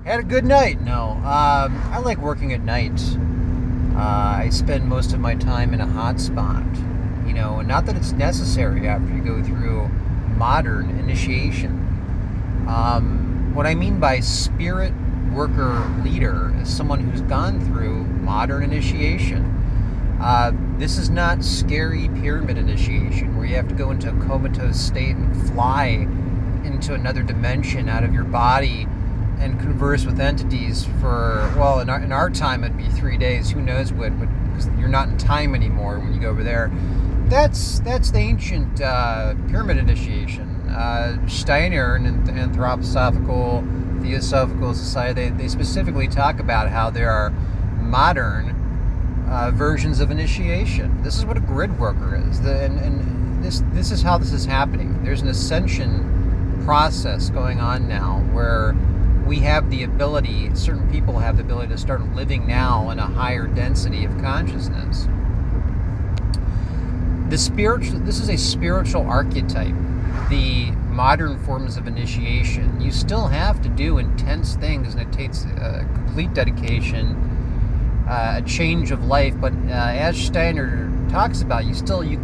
Had a good night. No, I like working at night. I spend most of my time in a hot spot. And not that it's necessary after you go through modern initiation. What I mean by spirit worker leader is someone who's gone through modern initiation. This is not scary pyramid initiation where you have to go into a comatose state and fly into another dimension out of your body and converse with entities for, well, in our time it'd be 3 days. Who knows what? Because you're not in time anymore when you go over there. That's the ancient pyramid initiation. Steiner and Anthroposophical Theosophical Society, they specifically talk about how there are modern versions of initiation. This is what a grid worker is, and this is how this is happening. There's an ascension process going on now where we have the ability, certain people have the ability to start living now in a higher density of consciousness. This is a spiritual archetype. The modern forms of initiation, you still have to do intense things, and it takes complete dedication, a change of life. But as Steiner talks about, you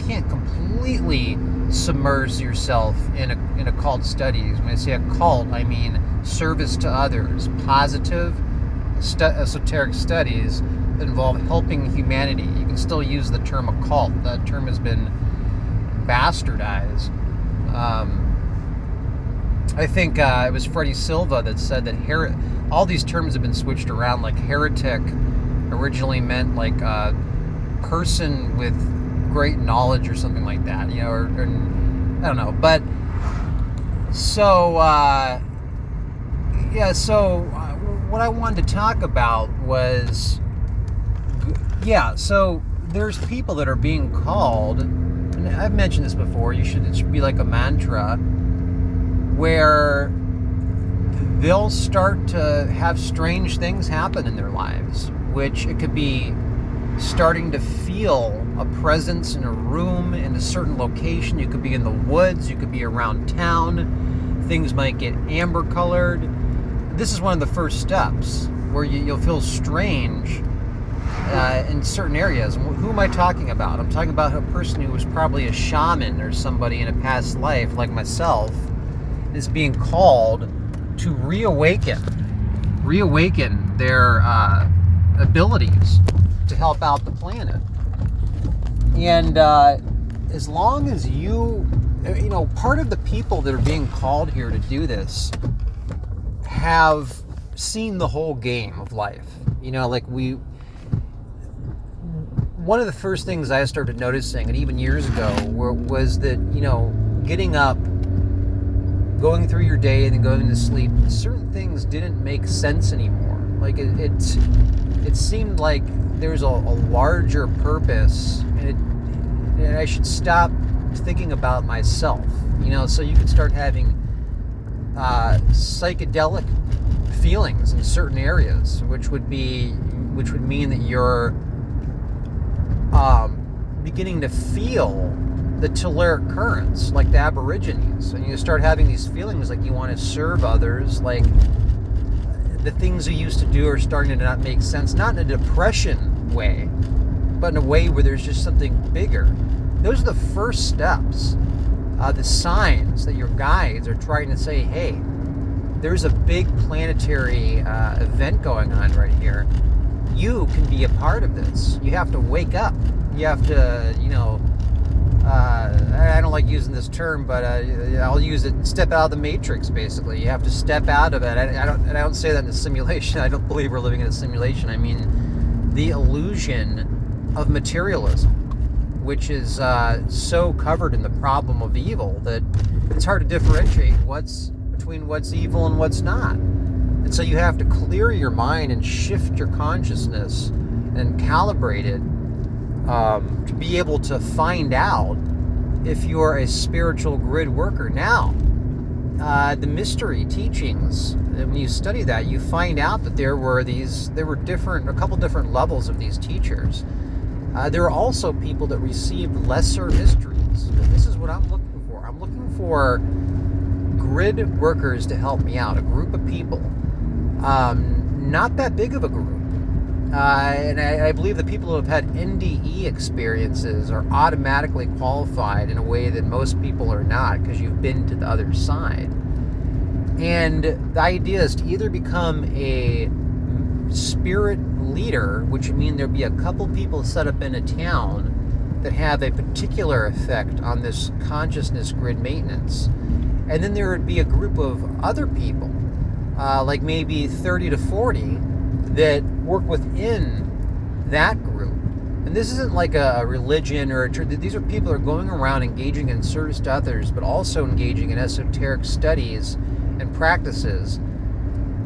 can't completely submerge yourself in occult studies. When I say occult, I mean service to others, positive esoteric studies that involve helping humanity. You can still use the term occult. That term has been bastardized. I think it was Freddie Silva that said that all these terms have been switched around. Like heretic originally meant like a person with great knowledge or something like that, or I don't know. But so what I wanted to talk about was, so there's people that are being called, and I've mentioned this before, it should be like a mantra, where they'll start to have strange things happen in their lives, which it could be starting to feel a presence in a room, in a certain location. You could be in the woods, you could be around town, things might get amber colored. This is one of the first steps where you'll feel strange in certain areas. Who am I talking about? I'm talking about a person who was probably a shaman or somebody in a past life, like myself, is being called to reawaken their abilities to help out the planet. And as long as part of the people that are being called here to do this have seen the whole game of life. One of the first things I started noticing, and even years ago, was that, getting up, going through your day and then going to sleep, certain things didn't make sense anymore. Like it seemed like there's a larger purpose, and I should stop thinking about myself. So you could start having psychedelic feelings in certain areas, which would mean that you're beginning to feel the telluric currents, like the Aborigines, and you start having these feelings like you want to serve others, like the things you used to do are starting to not make sense, not in a depression way, but in a way where there's just something bigger. Those are the first steps, the signs that your guides are trying to say, hey, there's a big planetary event going on right here. You can be a part of this. You have to wake up. You have to, I don't like using this term, but I'll use it, step out of the matrix, basically. You have to step out of it. I don't say that in a simulation. I don't believe we're living in a simulation. I mean the illusion of materialism, which is so covered in the problem of evil that it's hard to differentiate between what's evil and what's not. And so you have to clear your mind and shift your consciousness and calibrate it to be able to find out if you're a spiritual grid worker. Now, the mystery teachings, when you study that, you find out that there were a couple different levels of these teachers. There are also people that received lesser mysteries. This is what I'm looking for. I'm looking for grid workers to help me out, a group of people Not that big of a group. And I believe the people who have had NDE experiences are automatically qualified in a way that most people are not, because you've been to the other side. And the idea is to either become a spirit leader, which would mean there'd be a couple people set up in a town that have a particular effect on this consciousness grid maintenance. And then there would be a group of other people, like maybe 30 to 40, that work within that group. And this isn't like a religion or a church. These are people that are going around engaging in service to others, but also engaging in esoteric studies and practices.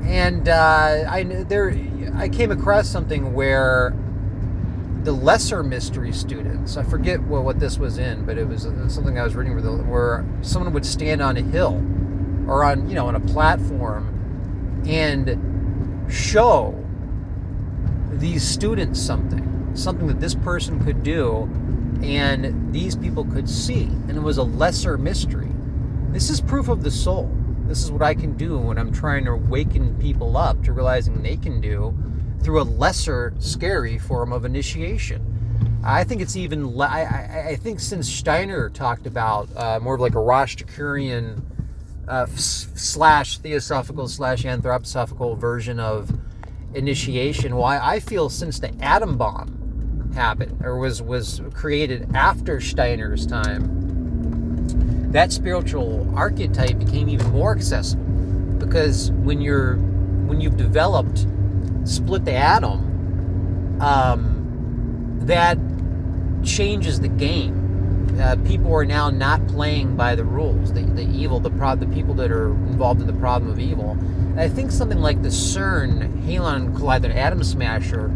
And I came across something where the lesser mystery students, I forget what this was in, but it was something I was reading where someone would stand on a hill or on a platform and show these students something that this person could do and these people could see, and it was a lesser mystery. This is proof of the soul. This is what I can do when I'm trying to awaken people up to realizing they can do through a lesser scary form of initiation. I think it's even I think since Steiner talked about more of like a Rastafarian slash theosophical slash anthroposophical version of initiation, well, I feel since the atom bomb happened or was created after Steiner's time, that spiritual archetype became even more accessible, because when you've developed split the atom, that changes the game. People are now not playing by the rules. The people that are involved in the problem of evil. And I think something like the CERN Hadron Collider Atom Smasher,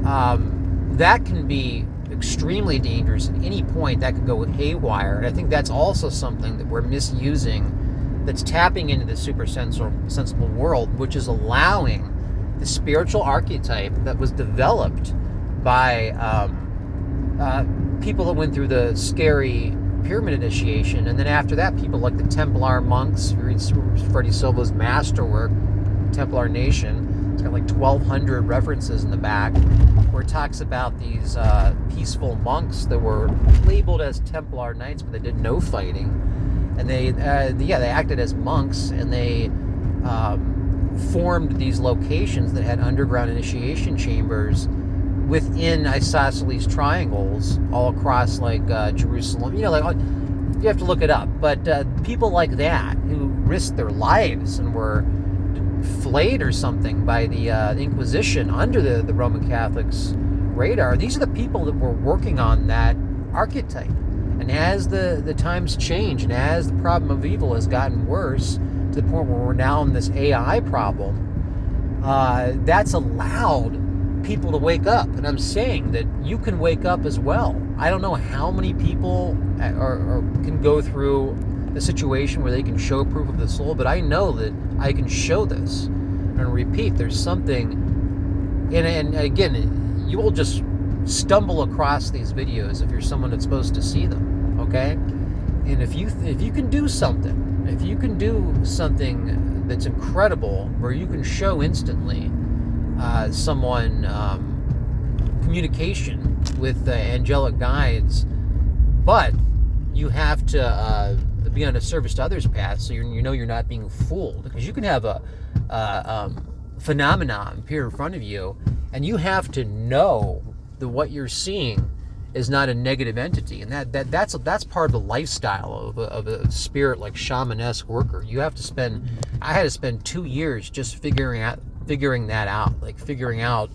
that can be extremely dangerous. At any point, that could go haywire. And I think that's also something that we're misusing, that's tapping into the super sensible world, which is allowing the spiritual archetype that was developed by people that went through the scary pyramid initiation, and then after that, people like the Templar monks. Read Freddie Silva's masterwork, Templar Nation. It's got like 1,200 references in the back, where it talks about these peaceful monks that were labeled as Templar Knights, but they did no fighting, and they acted as monks, and they formed these locations that had underground initiation chambers within isosceles triangles all across like Jerusalem. You have to look it up, but people like that who risked their lives and were flayed or something by the Inquisition under the Roman Catholics' radar, these are the people that were working on that archetype. And as the times change, and as the problem of evil has gotten worse to the point where we're now in this AI problem, that's allowed people to wake up. And I'm saying that you can wake up as well. I don't know how many people can go through a situation where they can show proof of the soul, but I know that I can show this. And repeat, there's something, and again, you will just stumble across these videos if you're someone that's supposed to see them, okay? And if you can do something, that's incredible, where you can show instantly someone communication with angelic guides, but you have to be on a service to others path, so you're not being fooled, because you can have a phenomenon appear in front of you, and you have to know that what you're seeing is not a negative entity, and that's part of the lifestyle of a spirit like shamanesque worker. I had to spend 2 years just figuring that out, like figuring out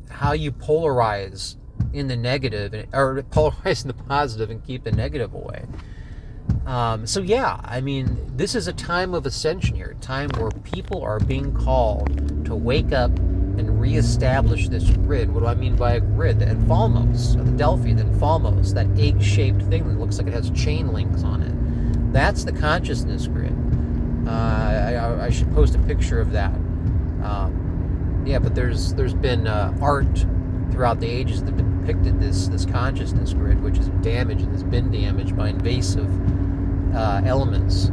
how you polarize in the negative, or polarize in the positive and keep the negative away. So yeah, I mean, this is a time of ascension here, a time where people are being called to wake up and reestablish this grid. What do I mean by a grid? The Enfalmos, the Delphi, the Enfalmos, that egg-shaped thing that looks like it has chain links on it. That's the consciousness grid. I should post a picture of that. But there's been art throughout the ages that depicted this consciousness grid, which is damaged and has been damaged by invasive elements.